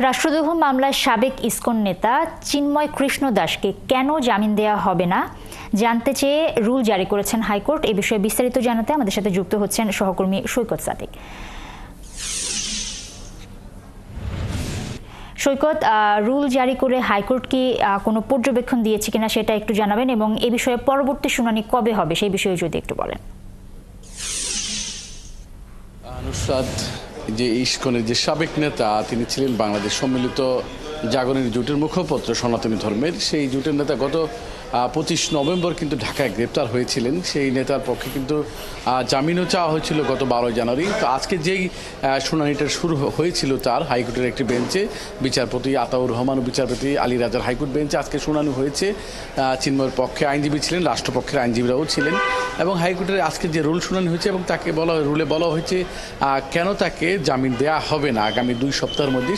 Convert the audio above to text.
রাষ্ট্রদ্রোহ মামলায় সাবেক ইসকন নেতা চিন্ময় কৃষ্ণ দাসকে কেন জামিন দেওয়া হবে না জানতে চেয়ে রুল জারি করেছেন হাইকোর্ট। এ বিষয়ে বিস্তারিত জানাতে আমাদের সাথে যুক্ত হচ্ছেন সহকর্মী সৈকত সাদিক। সৈকত, রুল জারি করে হাইকোর্ট কি কোনো পর্যবেক্ষণ দিয়েছে কিনা সেটা একটু জানাবেন, এবং এ বিষয়ে পরবর্তী শুনানি কবে হবে সেই বিষয়ে যদি একটু বলেন। নুসরাত, যে ইসকনের যে সাবেক নেতা, তিনি ছিলেন বাংলাদেশ সম্মিলিত জাগরণী জোটের মুখপত্র সনাতনী ধর্মের। সেই জোটের নেতা গত 25 নভেম্বর কিন্তু ঢাকায় গ্রেপ্তার হয়েছিলেন। সেই নেতার পক্ষে কিন্তু জামিনও চাওয়া হয়েছিল গত 12 জানুয়ারি। তো আজকে যেই শুনানিটা শুরু হয়েছিল তার হাইকোর্টের একটি বেঞ্চে, বিচারপতি আতাউর রহমান ও বিচারপতি আলী রাজার হাইকোর্ট বেঞ্চে আজকে শুনানি হয়েছে। চিন্ময়ের পক্ষে আইনজীবী ছিলেন, রাষ্ট্রপক্ষের আইনজীবীরাও ছিলেন, এবং হাইকোর্টের আজকে যে রুল শুনানি হয়েছে এবং তাকে রুলে বলা হয়েছে কেন তাকে জামিন দেওয়া হবে না আগামী 2 সপ্তাহের মধ্যে